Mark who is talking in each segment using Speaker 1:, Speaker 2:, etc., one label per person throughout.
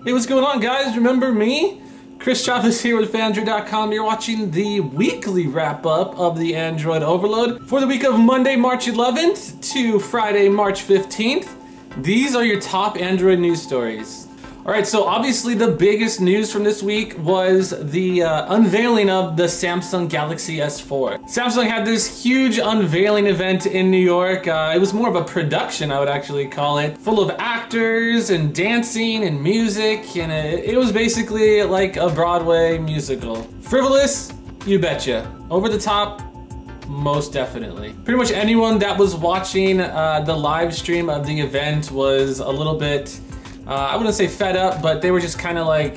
Speaker 1: Hey, what's going on, guys? Remember me? Chris Chavez here with Phandroid.com. You're watching the weekly wrap-up of the Android Overload for the week of Monday, March 11th to Friday, March 15th. These are your top Android news stories. Alright, so obviously the biggest news from this week was the unveiling of the Samsung Galaxy S4. Samsung had this huge unveiling event in New York. It was more of a production, I would actually call it, full of actors and dancing and music, and it was basically like a Broadway musical. Frivolous? You betcha. Over the top? Most definitely. Pretty much anyone that was watching the live stream of the event was a little bit, I wouldn't say fed up, but they were just kind of like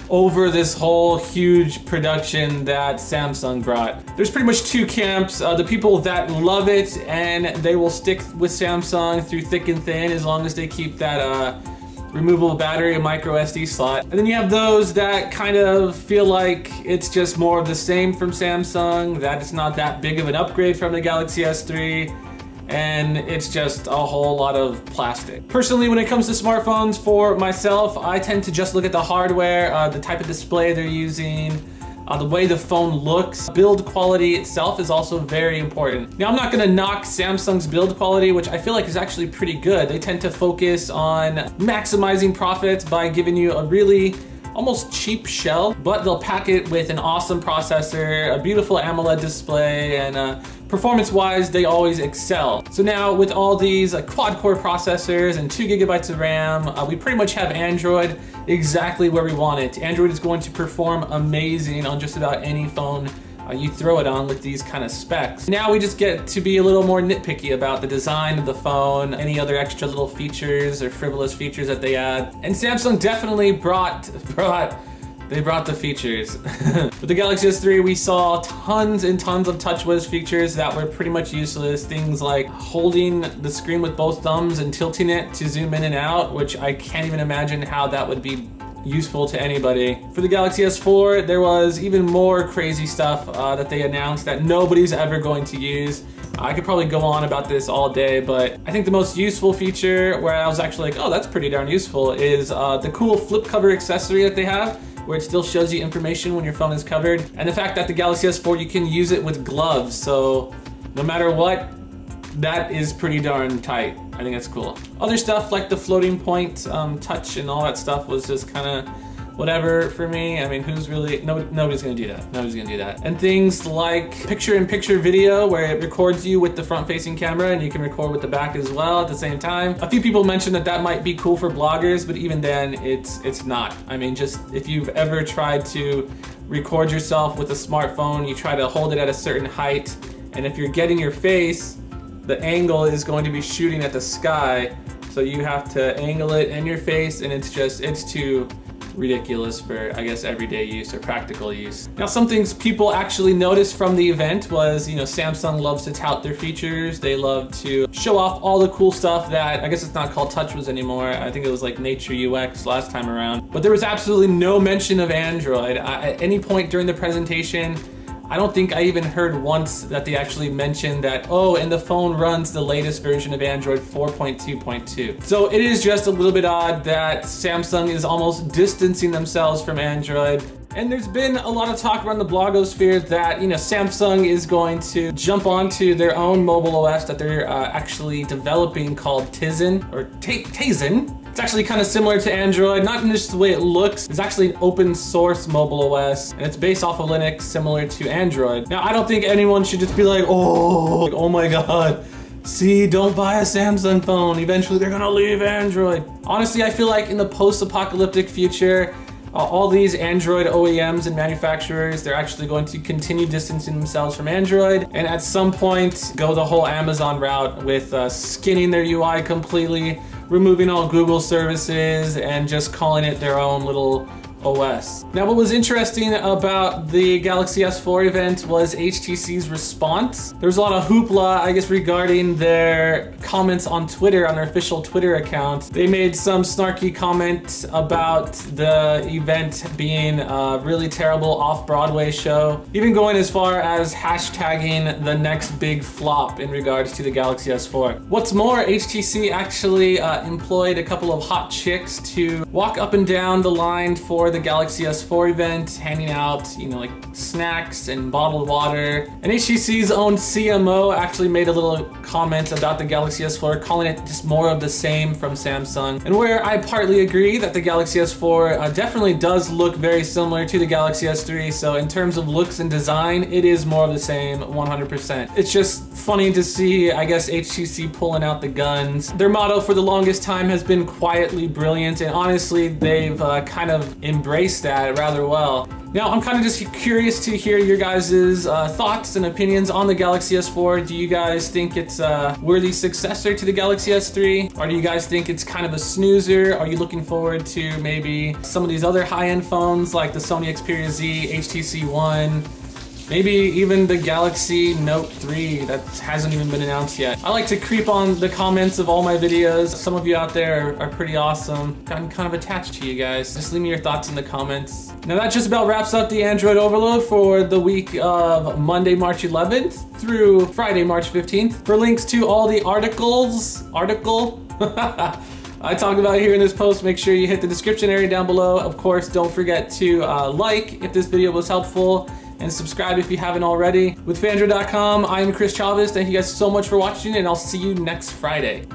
Speaker 1: over this whole huge production that Samsung brought. There's pretty much two camps. The people that love it and they will stick with Samsung through thick and thin as long as they keep that removable battery and micro SD slot. And then you have those that kind of feel like it's just more of the same from Samsung, that it's not that big of an upgrade from the Galaxy S3, and it's just a whole lot of plastic. Personally, when it comes to smartphones, for myself, I tend to just look at the hardware, the type of display they're using, the way the phone looks. Build quality itself is also very important. Now, I'm not gonna knock Samsung's build quality, which I feel like is actually pretty good. They tend to focus on maximizing profits by giving you a really almost cheap shell, but they'll pack it with an awesome processor, a beautiful AMOLED display, and performance-wise, they always excel. So now with all these quad-core processors and 2 GB of RAM, we pretty much have Android exactly where we want it. Android is going to perform amazing on just about any phone you throw it on with these kind of specs. Now we just get to be a little more nitpicky about the design of the phone, any other extra little features or frivolous features that they add. And Samsung definitely brought the features. With the Galaxy S3, we saw tons and tons of TouchWiz features that were pretty much useless. Things like holding the screen with both thumbs and tilting it to zoom in and out, which I can't even imagine how that would be useful to anybody. For the Galaxy S4, there was even more crazy stuff that they announced that nobody's ever going to use. I could probably go on about this all day, but I think the most useful feature where I was actually like, oh, that's pretty darn useful, is the cool flip cover accessory that they have, where it still shows you information when your phone is covered. And the fact that the Galaxy S4, you can use it with gloves, so no matter what, that is pretty darn tight. I think that's cool. Other stuff like the floating point touch and all that stuff was just kind of whatever for me. I mean, who's really, nobody's gonna do that. Nobody's gonna do that. And things like picture-in-picture video, where it records you with the front-facing camera and you can record with the back as well at the same time. A few people mentioned that that might be cool for bloggers, but even then, it's not. I mean, just if you've ever tried to record yourself with a smartphone, you try to hold it at a certain height, and if you're getting your face, the angle is going to be shooting at the sky, so you have to angle it in your face, and it's too ridiculous for, I guess, everyday use or practical use. Now, some things people actually noticed from the event was, you know, Samsung loves to tout their features. They love to show off all the cool stuff that, I guess it's not called TouchWiz anymore. I think it was like Nature UX last time around. But there was absolutely no mention of Android. At any point during the presentation, I don't think I even heard once that they actually mentioned that, oh, and the phone runs the latest version of Android 4.2.2. So it is just a little bit odd that Samsung is almost distancing themselves from Android. And there's been a lot of talk around the blogosphere that, you know, Samsung is going to jump onto their own mobile OS that they're actually developing called Tizen, or Tizen. It's actually kind of similar to Android, not in just the way it looks. It's actually an open source mobile OS, and it's based off of Linux, similar to Android. Now, I don't think anyone should just be like, oh my God, see, don't buy a Samsung phone. Eventually they're gonna leave Android. Honestly, I feel like in the post-apocalyptic future, all these Android OEMs and manufacturers, they're actually going to continue distancing themselves from Android, and at some point go the whole Amazon route with skinning their UI completely, removing all Google services, and just calling it their own little OS. Now, what was interesting about the Galaxy S4 event was HTC's response. There was a lot of hoopla, I guess, regarding their comments on Twitter, on their official Twitter account. They made some snarky comment about the event being a really terrible off-Broadway show, even going as far as hashtagging the next big flop in regards to the Galaxy S4. What's more, HTC actually employed a couple of hot chicks to walk up and down the line for the Galaxy S4 event, handing out, you know, like snacks and bottled water. And HTC's own CMO actually made a little comment about the Galaxy S4, calling it just more of the same from Samsung. And where I partly agree that the Galaxy S4 definitely does look very similar to the Galaxy S3. So in terms of looks and design, it is more of the same 100%. It's just funny to see, I guess, HTC pulling out the guns. Their motto for the longest time has been quietly brilliant, and honestly, they've kind of embraced that rather well. Now, I'm kind of just curious to hear your guys' thoughts and opinions on the Galaxy S4. Do you guys think it's a worthy successor to the Galaxy S3? Or do you guys think it's kind of a snoozer? Are you looking forward to maybe some of these other high-end phones like the Sony Xperia Z, HTC One, maybe even the Galaxy Note 3 that hasn't even been announced yet? I like to creep on the comments of all my videos. Some of you out there are pretty awesome. I'm kind of attached to you guys. Just leave me your thoughts in the comments. Now that just about wraps up the Android Overload for the week of Monday, March 11th through Friday, March 15th. For links to all the articles I talk about here in this post, make sure you hit the description area down below. Of course, don't forget to like if this video was helpful, and subscribe if you haven't already. With Phandroid.com, I'm Chris Chavez. Thank you guys so much for watching, and I'll see you next Friday.